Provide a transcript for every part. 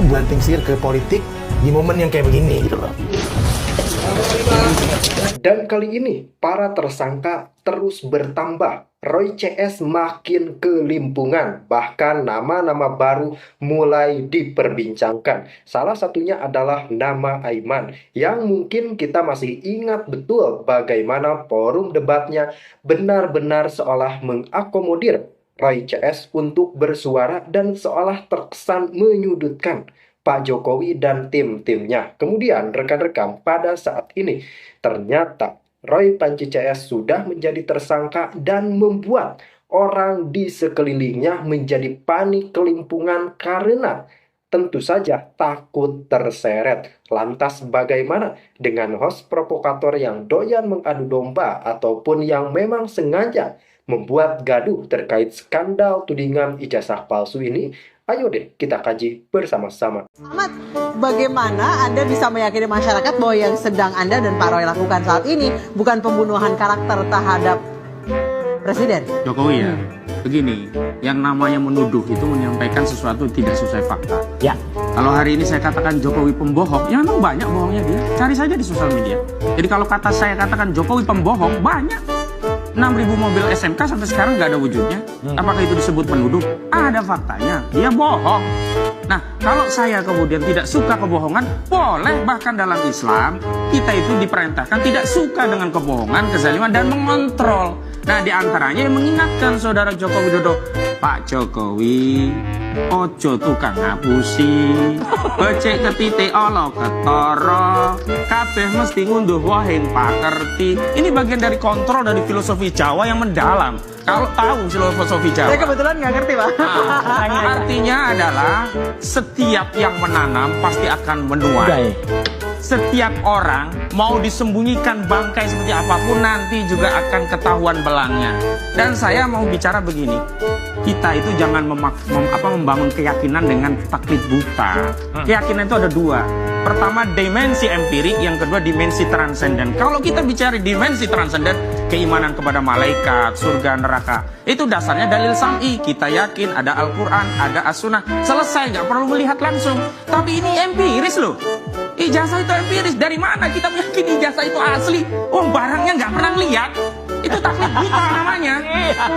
Tapi banting setir ke politik di momen yang kayak begini gitu loh. Dan kali ini para tersangka terus bertambah. Roy CS makin kelimpungan, bahkan nama-nama baru mulai diperbincangkan. Salah satunya adalah nama Aiman, yang mungkin kita masih ingat betul bagaimana forum debatnya benar-benar seolah mengakomodir Roy CS untuk bersuara dan seolah terkesan menyudutkan Pak Jokowi dan tim-timnya. Kemudian rekan-rekan, pada saat ini ternyata Roy Panji CS sudah menjadi tersangka dan membuat orang di sekelilingnya menjadi panik kelimpungan karena tentu saja takut terseret. Lantas bagaimana dengan host provokator yang doyan mengadu domba ataupun yang memang sengaja membuat gaduh terkait skandal tudingan ijazah palsu ini? Ayo deh kita kaji bersama-sama. Ahmad, bagaimana Anda bisa meyakini masyarakat bahwa yang sedang Anda dan Pak Roy lakukan saat ini bukan pembunuhan karakter terhadap Presiden? Jokowi ya, begini, yang namanya menuduh itu menyampaikan sesuatu tidak sesuai fakta. Ya. Kalau hari ini saya katakan Jokowi pembohong, ya memang banyak bohongnya dia. Cari saja di sosial media. Jadi kalau saya katakan Jokowi pembohong, banyak. 6.000 mobil SMK sampai sekarang nggak ada wujudnya. Apakah itu disebut menuduh? Ada faktanya, dia bohong. Nah, kalau saya kemudian tidak suka kebohongan, boleh. Bahkan dalam Islam, kita itu diperintahkan tidak suka dengan kebohongan, kezaliman, dan mengontrol. Nah, diantaranya yang mengingatkan saudara Joko Widodo, Pak Jokowi, ojo tukang ngapusi, becek ketite olo ketoro, kabeh mesti ngunduh wahing pakerti. Ini bagian dari kontrol dari filosofi Jawa yang mendalam. Kalau tahu filosofi Jawa. Saya kebetulan nggak ngerti, Pak. Artinya adalah setiap yang menanam pasti akan menuai. Setiap orang mau disembunyikan bangkai seperti apapun nanti juga akan ketahuan belangnya. Dan saya mau bicara begini, kita itu jangan membangun keyakinan dengan taklid buta. Keyakinan itu ada dua. Pertama dimensi empirik, yang kedua dimensi transenden. Kalau kita bicara dimensi transenden, keimanan kepada malaikat, surga, neraka, itu dasarnya dalil sam'i. Kita yakin ada Al-Quran, ada As-Sunnah. Selesai, nggak perlu melihat langsung. Tapi ini empiris loh. Ijazah itu empiris. Dari mana kita meyakini ijazah itu asli? Oh, barangnya nggak pernah lihat. Itu taklid buta namanya.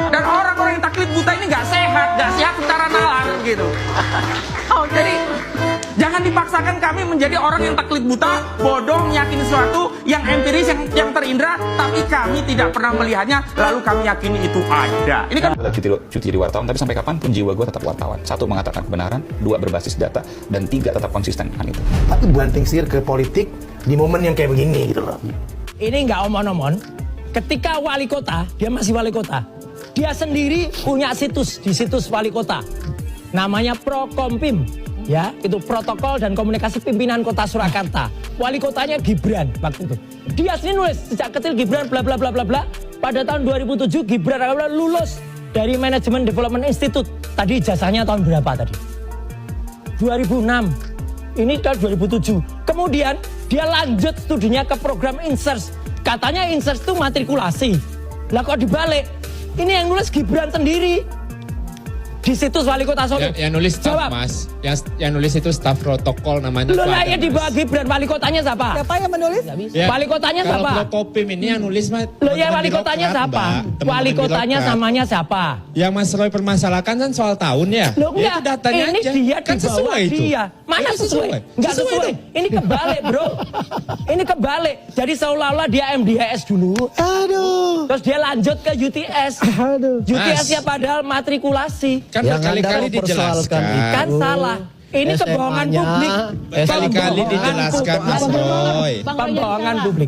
Dan orang-orang yang taklid buta ini nggak sehat secara nalar gitu. Jadi jangan dipaksakan kami menjadi orang yang taklid buta, bodoh, meyakini sesuatu yang empiris, yang terindra, tapi kami tidak pernah melihatnya, lalu kami yakini itu ada. Ini kan cuti jadi wartawan, tapi sampai kapanpun jiwa gue tetap wartawan. 1, mengatakan kebenaran, 2, berbasis data, dan 3, tetap konsisten dengan itu. Tapi banting setir ke politik di momen yang kayak begini gitu loh. Ini nggak omon-omon. Ketika wali kota, dia masih wali kota. Dia sendiri punya situs di situs wali kota. Namanya Prokompim. Ya, itu protokol dan komunikasi pimpinan kota Surakarta. Wali kotanya Gibran waktu itu. Dia sendiri nulis sejak kecil Gibran bla bla bla bla bla. Pada tahun 2007 Gibran lulus dari Management Development Institute. Tadi ijazahnya tahun berapa tadi? 2006. Ini tahun 2007. Kemudian dia lanjut studinya ke program Insers. Katanya Insers itu matrikulasi. Lah kok dibalik? Ini yang nulis Gibran sendiri. Di situs wali kota Solo. Yang nulis staf, Mas. Yang nulis itu staf protokol namanya. Loh, lah ya di bawah Gibran, wali kotanya siapa? Siapa yang menulis? Ya, wali kotanya siapa? Kalau Prokopim ini yang nulis Mas. Loh ya wali kotanya siapa? Wali kotanya namanya siapa? Yang Mas Roy permasalahkan kan soal tahun ya. Loh enggak, itu datanya ini aja. dia Kan di bawah sesuai itu. dia. Mana sesuai? Enggak sesuai. Ini kebalik, Bro. Ini kebalik. Jadi seolah-olah dia MDHS dulu. Aduh. Terus dia lanjut ke UTS. Aduh. UTS-nya padahal matrikulasi. Kan berkali-kali dijelaskan. Kan salah. Ini kebohongan publik. Berkali-kali dijelaskan, Mas Roy. Pembohongan publik.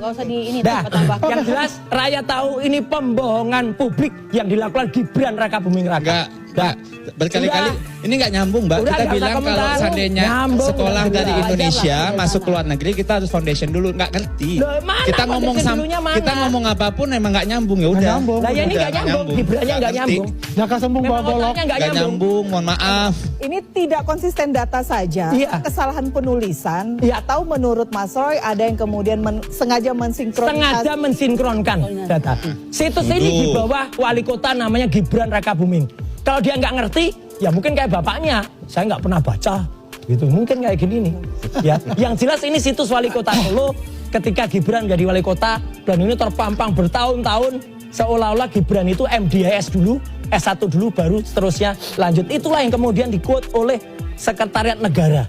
Nah, yang jelas rakyat tahu ini pembohongan publik yang dilakukan Gibran Raka Buming Raka. Enggak, berkali-kali ini nggak nyambung, Mbak. Udah, kita nggak bilang usah kalau komentar. seandainya Nyambung, sekolah udah, dari udah, Indonesia aja lah, masuk ke luar negeri, kita harus foundation dulu. Nggak ngerti. Loh, mana Kita ngomong dulunya mana? kita ngomong apapun emang nggak nyambung, ya udah. Lah ya ini nggak nyambung, Gibrannya nggak nyambung. Jaka sembung bawa bolok. Nggak Nggak nyambung, mohon maaf. Ini tidak konsisten data saja, Iya. kesalahan penulisan, Iya. atau menurut Mas Roy ada yang kemudian sengaja mensinkronisasi. Sengaja mensinkronkan data. Situs ini di bawah wali kota namanya Gibran Raka Buming. Kalau dia nggak ngerti, ya mungkin kayak bapaknya. Saya nggak pernah baca. Gitu, mungkin kayak gini nih. Ya, yang jelas ini situs wali kota Solo ketika Gibran jadi wali kota dan ini terpampang bertahun-tahun seolah-olah Gibran itu MDIS dulu, S1 dulu baru seterusnya lanjut. Itulah yang kemudian di-quote oleh Sekretariat Negara.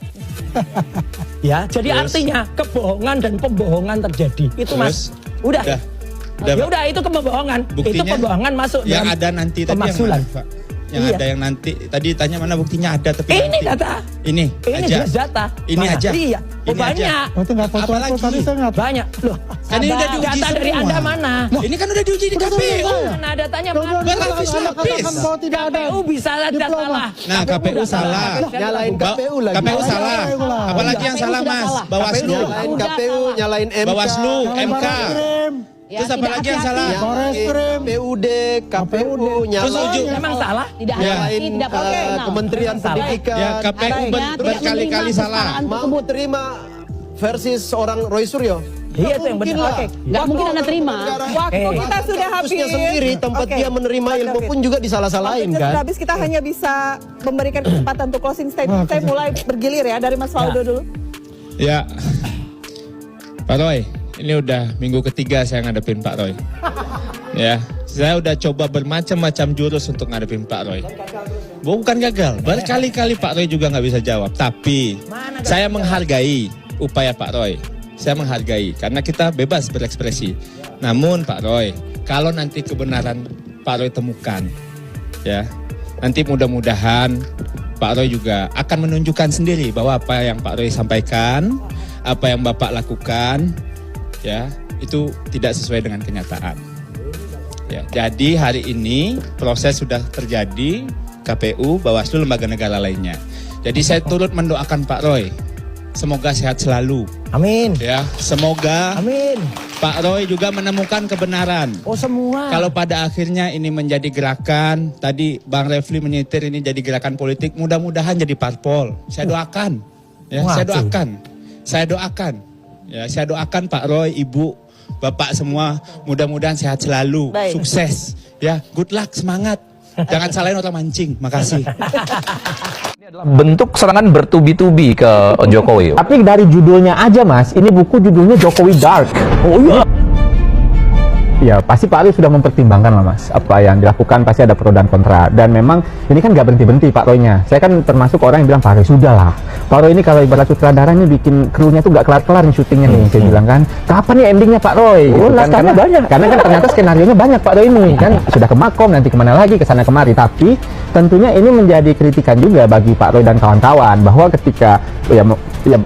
Ya, jadi artinya kebohongan dan pembohongan terjadi. Itu Mas. Udah. Ya udah itu kebohongan. Buktinya, itu pembohongan masuk yang dalam ada nanti tadi pemaksulan. yang mana, Pak? Yang ada yang nanti tadi tanya mana buktinya ada tapi Ini nanti. data. Ini aja. jelas data. Ini Mana? aja. Iya. Oh, Ini banyak. aja. Itu nggak foto Apalagi? tadi saya nggak. Banyak. Loh, Kan ini udah diuji data dari semua. Anda mana? Ini kan udah diuji di KPU. Mana datanya Loh, mana? Berlapis-lapis. Bahwa tidak ada. KPU bisa ada Diploma. salah. Nah, KPU udah salah. Nyalain KPU lagi. KPU salah. Apalagi yang salah, Mas? Bawaslu. Nyalain KPU, nyalain MK. Bawaslu, MK. Bareskrim, Terus apa lagi yang salah? Bareskrim, PUD, KPU, Terus nyalain ujung. Memang salah? Tidak Ya. hati, tidak profesional. Kementerian Salah. Pendidikan. Ya, KPU berkali-kali salah. Mau terima versi seorang Roy Suryo. Iya itu yang benar. Oke. Nggak mungkin Anda terima. Waktu kita sudah habis. Kampusnya sendiri, tempat Oke. dia menerima ilmu pun juga disalah-salahin Waktu kan. sudah habis, kita hanya bisa memberikan kesempatan untuk closing statement. Saya mulai bergilir ya dari Mas Faldo dulu. Ya, Pak Roy, ini udah minggu ketiga saya ngadepin Pak Roy. Ya, saya udah coba bermacam-macam jurus untuk ngadepin Pak Roy. Bukan gagal, berkali-kali Pak Roy juga nggak bisa jawab. Tapi saya menghargai upaya Pak Roy. Saya menghargai karena kita bebas berekspresi. Namun Pak Roy, kalau nanti kebenaran Pak Roy temukan, ya, nanti mudah-mudahan Pak Roy juga akan menunjukkan sendiri bahwa apa yang Pak Roy sampaikan, apa yang Bapak lakukan, ya, itu tidak sesuai dengan kenyataan. Ya, jadi hari ini proses sudah terjadi, KPU, Bawaslu, lembaga negara lainnya. Jadi saya turut mendoakan Pak Roy, semoga sehat selalu. Amin. Ya, semoga Amin. Pak Roy juga menemukan kebenaran. Oh semua. Kalau pada akhirnya ini menjadi gerakan, tadi Bang Refli menyetir ini jadi gerakan politik, mudah-mudahan jadi parpol. Saya doakan. Ya, Wah, saya doakan. Saya doakan. Ya, saya doakan Pak Roy, Ibu, Bapak semua mudah-mudahan sehat selalu, Baik. sukses. Ya, good luck, semangat. Jangan salahin orang mancing. Makasih. Bentuk serangan bertubi-tubi ke Jokowi. Tapi dari judulnya aja Mas, ini buku judulnya Jokowi Dark. Oh iya. Ya pasti Pak Roy sudah mempertimbangkan lah Mas. Apa yang dilakukan pasti ada pro dan kontra. Dan memang ini kan nggak berhenti-berhenti Pak Roy-nya. Saya kan termasuk orang yang bilang Pak Roy sudah lah. Pak Roy ini kalau ibarat sutradara ini bikin krunya tuh nggak kelar-kelar nih syutingnya nih. Saya bilang kan, kapan nih endingnya Pak Roy? Gitu kan. Karena kan ternyata skenario-nya banyak Pak Roy ini. Kan sudah ke Makom, nanti kemana lagi, ke sana kemari. Tapi tentunya ini menjadi kritikan juga bagi Pak Roy dan kawan-kawan. Bahwa ketika ya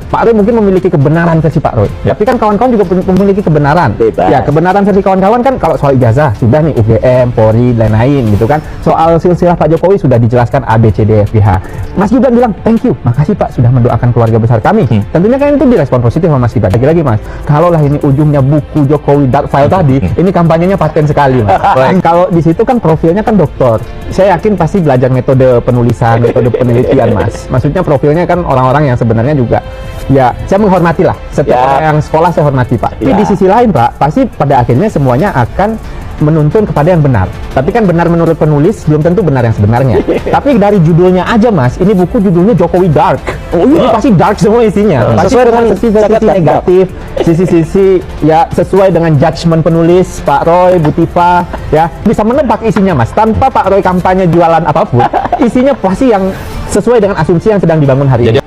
Pak Roy mungkin memiliki kebenaran versi Pak Roy. Tapi kan kawan-kawan juga memiliki kebenaran. Ya kebenaran versi kawan-kawan kan kalau soal ijazah sudah nih UGM, Polri, lain-lain gitu kan. Soal silsilah Pak Jokowi sudah dijelaskan A, B, C, D, F, G, H. Mas Gibran bilang thank you, makasih Pak sudah mendoakan keluarga besar kami. Tentunya kan itu direspon positif sama Mas Gibran. Lagi-lagi Mas, kalaulah ini ujungnya buku Jokowi Dark File tadi, ini kampanyenya paten sekali Mas. Kalau di situ kan profilnya kan dokter. Saya yakin pasti belajar metode penulisan, metode penelitian Mas. Maksudnya profilnya kan orang-orang yang sebenarnya juga ya saya menghormati lah. Setiap orang yang sekolah saya hormati Pak. Tapi di sisi lain Pak, pasti pada akhirnya semuanya akan menuntun kepada yang benar. Tapi kan benar menurut penulis belum tentu benar yang sebenarnya. Tapi dari judulnya aja Mas, ini buku judulnya Jokowi Dark. Oh iya. Ini pasti dark semua isinya. Sesuai dengan sisi-sisi negatif, sisi-sisi ya sesuai dengan judgement penulis Pak Roy, Bu Tifa, ya bisa menebak isinya Mas. Tanpa Pak Roy kampanye jualan apapun, isinya pasti yang sesuai dengan asumsi yang sedang dibangun hari ini.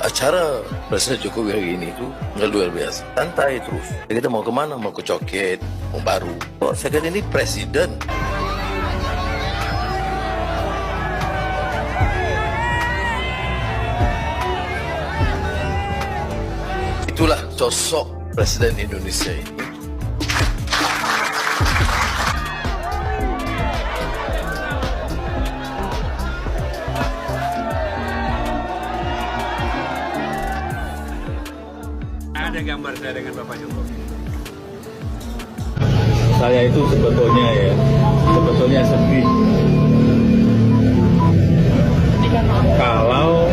Acara Presiden Jokowi hari ini itu nggak luar biasa, santai terus. Kita mau kemana? Mau ke Coket, mau baru. Oh, saya kira ini presiden. Itulah sosok Presiden Indonesia ini. Ada gambar saya dengan Bapak Jokowi. Saya itu sebetulnya sedih. Kalau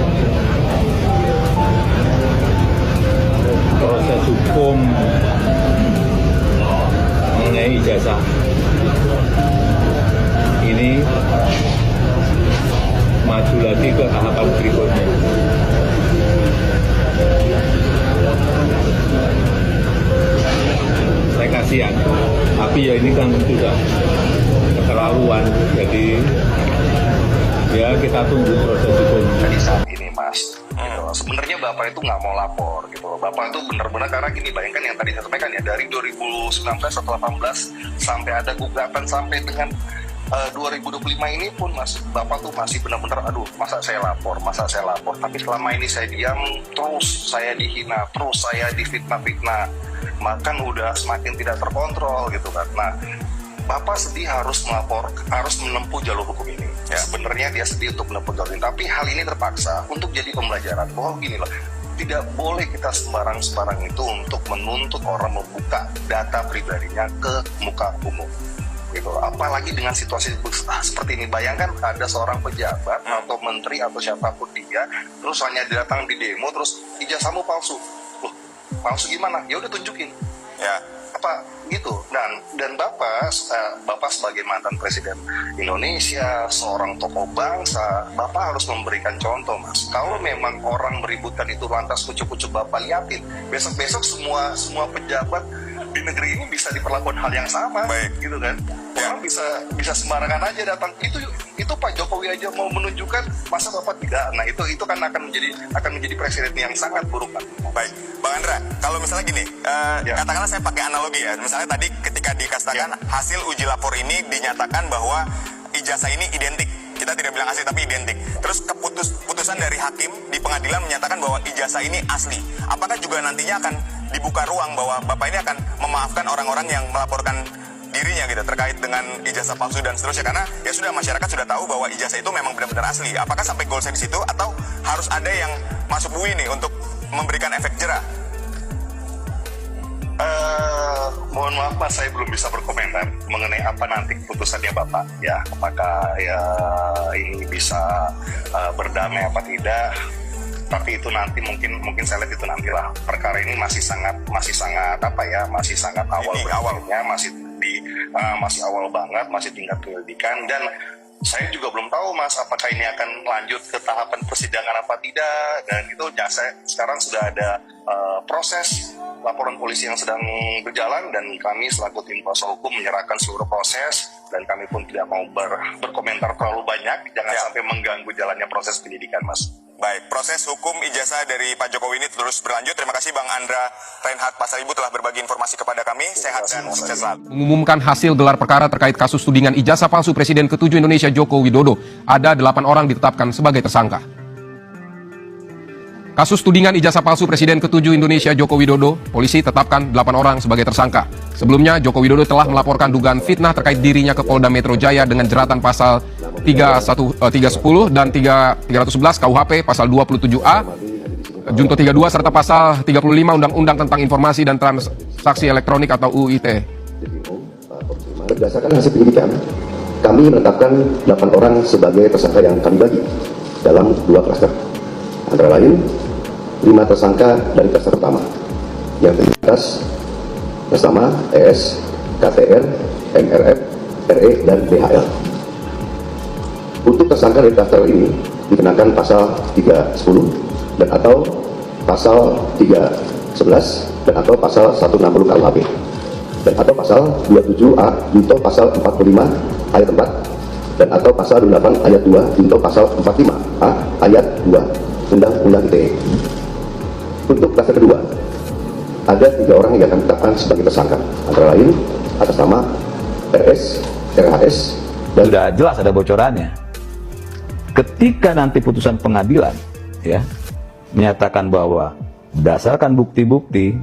proses hukum mengenai ijazah ini maju lagi ke tahapan berikutnya. Jadi ya kita tunggu proses hukum. Jadi saat ini Mas, gitu. Sebenarnya Bapak itu nggak mau lapor gitu. Bapak itu benar-benar karena gini, bayangkan yang tadi saya sampaikan ya, dari 2019 atau 18 sampai ada gugatan sampai dengan 2025 ini pun Mas, Bapak tuh masih benar-benar aduh masa saya lapor, tapi selama ini saya diam, terus saya dihina, terus saya difitnah-fitnah, makan udah semakin tidak terkontrol gitu kan. Nah, Bapak sedih harus melapor, harus menempuh jalur hukum ini. Ya, sebenarnya dia sedih untuk menempuh jalur ini, tapi hal ini terpaksa untuk jadi pembelajaran bahwa gini loh, tidak boleh kita sembarang-sembarang itu untuk menuntut orang membuka data pribadinya ke muka umum. Gitu. Apalagi dengan situasi seperti ini, bayangkan ada seorang pejabat atau menteri atau siapapun dia, terus hanya datang di demo, terus ijazahmu palsu. Loh, palsu gimana? Ya udah tunjukin. Ya, apa gitu. Dan Bapak sebagai mantan presiden Indonesia, seorang tokoh bangsa, Bapak harus memberikan contoh, Mas. Kalau memang orang meributkan itu lantas kucuk-kucuk Bapak liatin, besok-besok semua pejabat di negeri ini bisa diperlakukan hal yang sama. Baik, gitu kan. Orang bisa sembarangan aja datang. Itu Pak Jokowi aja mau menunjukkan, masa Bapak tidak. Nah, itu kan akan menjadi presiden yang sangat buruk kan. Baik, Bang Andra, kalau misalnya gini, katakanlah saya pakai analogi ya. Misalnya tadi ketika dikatakan hasil uji lapor ini dinyatakan bahwa ijazah ini identik. Kita tidak bilang asli tapi identik. Terus keputusan dari hakim di pengadilan menyatakan bahwa ijazah ini asli. Apakah juga nantinya akan dibuka ruang bahwa Bapak ini akan memaafkan orang-orang yang melaporkan dirinya gitu terkait dengan ijazah palsu dan seterusnya, karena ya sudah masyarakat sudah tahu bahwa ijazah itu memang benar-benar asli. Apakah sampai goalsnya di situ atau harus ada yang masuk bui nih untuk memberikan efek jerah? Mohon maaf Mas, saya belum bisa berkomentar mengenai apa nanti keputusannya Bapak ya, apakah ya ini bisa berdamai apa tidak. Tapi itu nanti mungkin saya lihat itu nantilah. Perkara ini masih sangat apa ya, masih sangat awalnya, masih awal banget, masih tingkat penyelidikan, dan saya juga belum tahu Mas apakah ini akan lanjut ke tahapan persidangan apa tidak. Dan itu ya, sekarang sudah ada proses laporan polisi yang sedang berjalan, dan kami selaku tim kuasa hukum menyerahkan seluruh proses, dan kami pun tidak mau berkomentar terlalu banyak, jangan sampai mengganggu jalannya proses penyidikan Mas. Baik, proses hukum ijazah dari Pak Jokowi ini terus berlanjut. Terima kasih Bang Andra Reinhardt Pasaribu telah berbagi informasi kepada kami. Sehat dan sukses selalu. Mengumumkan hasil gelar perkara terkait kasus tudingan ijazah palsu Presiden ke-7 Indonesia Joko Widodo. Ada 8 orang ditetapkan sebagai tersangka. Kasus tudingan ijazah palsu Presiden ke-7 Indonesia Joko Widodo, polisi tetapkan 8 orang sebagai tersangka. Sebelumnya, Joko Widodo telah melaporkan dugaan fitnah terkait dirinya ke Polda Metro Jaya dengan jeratan pasal 310 dan 311 KUHP, pasal 27A, Junto 32, serta pasal 35 Undang-Undang tentang Informasi dan Transaksi Elektronik atau UU ITE. Berdasarkan hasil penyidikan, kami menetapkan 8 orang sebagai tersangka yang kami bagi dalam 2 klaster. Antara lain, 5 tersangka dari klaster pertama, yang terdiri atas bersama ES, KTR, MRF, RE, dan BHL. Untuk tersangka dari klaster ini dikenakan pasal 310 dan atau pasal 311 dan atau pasal 160 KUHP dan atau pasal 27A junto pasal 45 ayat 4 dan atau pasal 28 ayat 2 junto pasal 45A ayat 2 Undang-Undang ITE. Untuk klaster kedua, ada 3 orang yang akan ditetapkan sebagai tersangka, antara lain atas nama RS, RHS, dan sudah jelas ada bocorannya. Ketika nanti putusan pengadilan ya menyatakan bahwa berdasarkan bukti-bukti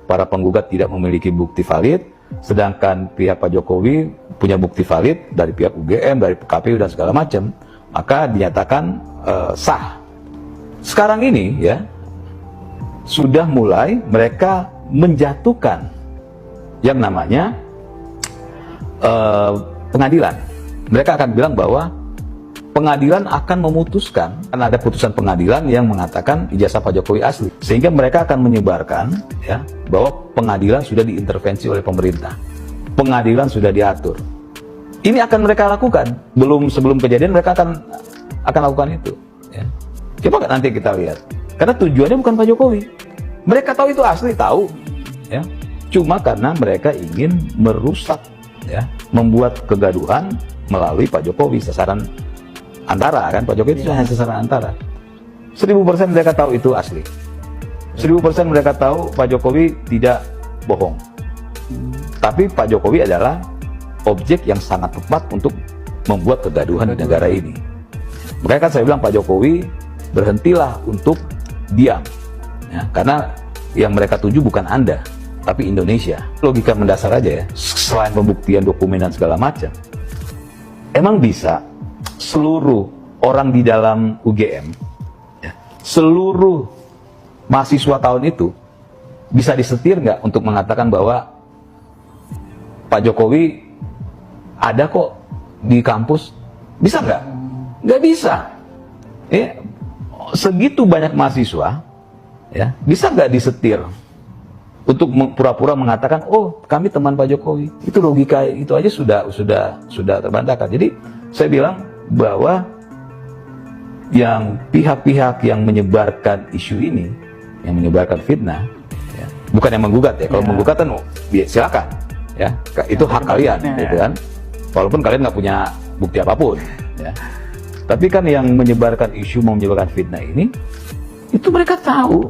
para penggugat tidak memiliki bukti valid, sedangkan pihak Pak Jokowi punya bukti valid dari pihak UGM, dari KPU dan segala macam, maka dinyatakan sah. Sekarang ini ya sudah mulai mereka menjatuhkan yang namanya pengadilan. Mereka akan bilang bahwa pengadilan akan memutuskan, karena ada putusan pengadilan yang mengatakan ijazah Pak Jokowi asli, sehingga mereka akan menyebarkan ya bahwa pengadilan sudah diintervensi oleh pemerintah, pengadilan sudah diatur. Ini akan mereka lakukan sebelum kejadian, mereka akan lakukan itu. Ya. Coba nanti kita lihat, karena tujuannya bukan Pak Jokowi. Mereka tahu itu asli, tahu, ya. Cuma karena mereka ingin merusak, ya, membuat kegaduhan, melalui Pak Jokowi, sasaran antara kan, Pak Jokowi itu hanya sasaran antara. 1000% mereka tahu itu asli. 1000% mereka tahu Pak Jokowi tidak bohong. Tapi Pak Jokowi adalah objek yang sangat tepat untuk membuat kegaduhan di negara ini. Mereka kan saya bilang, Pak Jokowi berhentilah untuk diam, ya, karena yang mereka tuju bukan Anda, tapi Indonesia. Logika mendasar aja ya, selain pembuktian dokumen dan segala macam, emang bisa seluruh orang di dalam UGM, ya, seluruh mahasiswa tahun itu bisa disetir nggak untuk mengatakan bahwa Pak Jokowi ada kok di kampus? Bisa nggak? Nggak bisa. Segitu banyak mahasiswa, ya, bisa nggak disetir untuk pura-pura mengatakan, oh kami teman Pak Jokowi? Itu logika itu aja sudah terbantahkan. Jadi saya bilang bahwa yang pihak-pihak yang menyebarkan isu ini, yang menyebarkan fitnah, ya, bukan yang menggugat ya. Kalau menggugat kan silakan, ya, itu hak kalian, gitu kan. Walaupun kalian nggak punya bukti apapun, ya. Tapi kan yang menyebarkan isu, menyebarkan fitnah ini, itu mereka tahu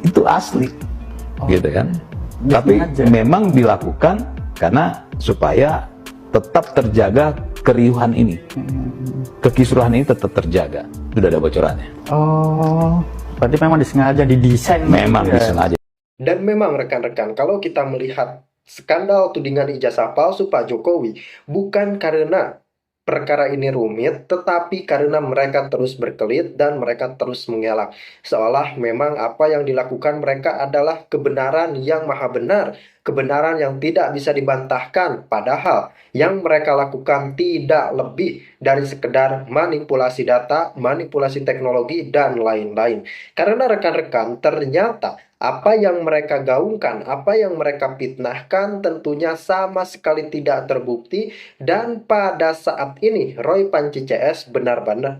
itu asli, gitu kan. Tapi memang dilakukan karena supaya tetap terjaga keriuhan ini, kekisruhan ini tetap terjaga. Sudah ada bocorannya. Oh, berarti memang disengaja didesain. Memang disengaja. Dan memang rekan-rekan, kalau kita melihat skandal tudingan ijazah palsu Pak Jokowi, bukan karena perkara ini rumit, tetapi karena mereka terus berkelit dan mereka terus mengelak. Seolah memang apa yang dilakukan mereka adalah kebenaran yang maha benar, kebenaran yang tidak bisa dibantahkan. Padahal yang mereka lakukan tidak lebih dari sekedar manipulasi data, manipulasi teknologi, dan lain-lain. Karena rekan-rekan, ternyata apa yang mereka gaungkan, apa yang mereka fitnahkan tentunya sama sekali tidak terbukti. Dan pada saat ini Roy Panci CS benar-benar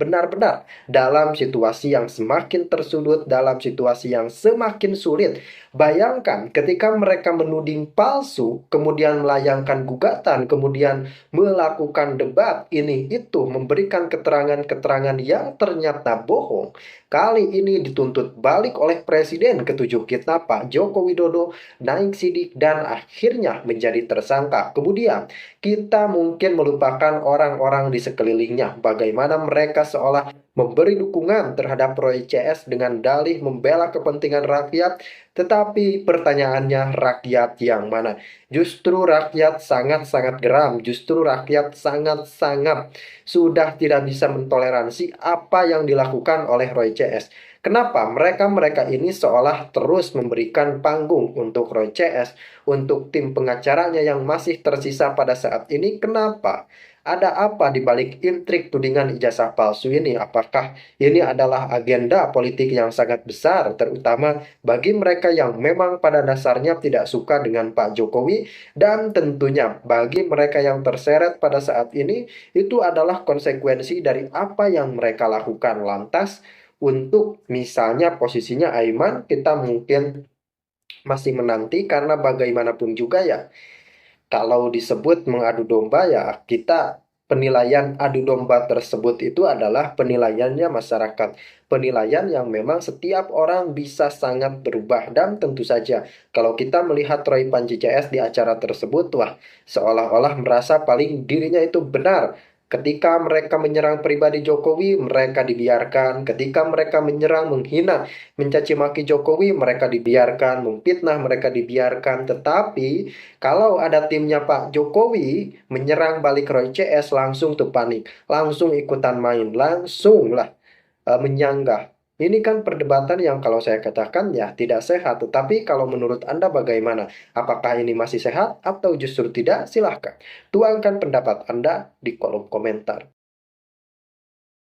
dalam situasi yang semakin tersulut, dalam situasi yang semakin sulit. Bayangkan ketika mereka menuding palsu, kemudian melayangkan gugatan, kemudian melakukan debat, ini itu memberikan keterangan-keterangan yang ternyata bohong. Kali ini dituntut balik oleh Presiden ke-7 kita Pak Joko Widodo, naik sidik dan akhirnya menjadi tersangka. Kemudian kita mungkin melupakan orang-orang di sekelilingnya, bagaimana mereka seolah memberi dukungan terhadap Roy CS dengan dalih membela kepentingan rakyat. Tetapi pertanyaannya, rakyat yang mana? Justru rakyat sangat-sangat geram, justru rakyat sangat-sangat sudah tidak bisa mentoleransi apa yang dilakukan oleh Roy CS. Kenapa? Mereka ini seolah terus memberikan panggung untuk Roy CS, untuk tim pengacaranya yang masih tersisa pada saat ini. Kenapa? Ada apa di balik intrik tudingan ijazah palsu ini? Apakah ini adalah agenda politik yang sangat besar, terutama bagi mereka yang memang pada dasarnya tidak suka dengan Pak Jokowi, dan tentunya bagi mereka yang terseret pada saat ini, itu adalah konsekuensi dari apa yang mereka lakukan. Lantas, untuk misalnya posisinya Aiman, kita mungkin masih menanti, karena bagaimanapun juga ya, kalau disebut mengadu domba ya, kita penilaian adu domba tersebut itu adalah penilaiannya masyarakat. Penilaian yang memang setiap orang bisa sangat berubah. Dan tentu saja kalau kita melihat Roy Panci CS di acara tersebut, wah, seolah-olah merasa paling dirinya itu benar. Ketika mereka menyerang pribadi Jokowi, mereka dibiarkan. Ketika mereka menyerang, menghina, mencaci maki Jokowi, mereka dibiarkan. Memfitnah, mereka dibiarkan. Tetapi kalau ada timnya Pak Jokowi menyerang balik Roy CS, langsung tuh panik, langsung ikutan main, langsung lah menyanggah. Ini kan perdebatan yang kalau saya katakan ya tidak sehat. Tetapi kalau menurut Anda bagaimana? Apakah ini masih sehat atau justru tidak? Silahkan tuangkan pendapat Anda di kolom komentar.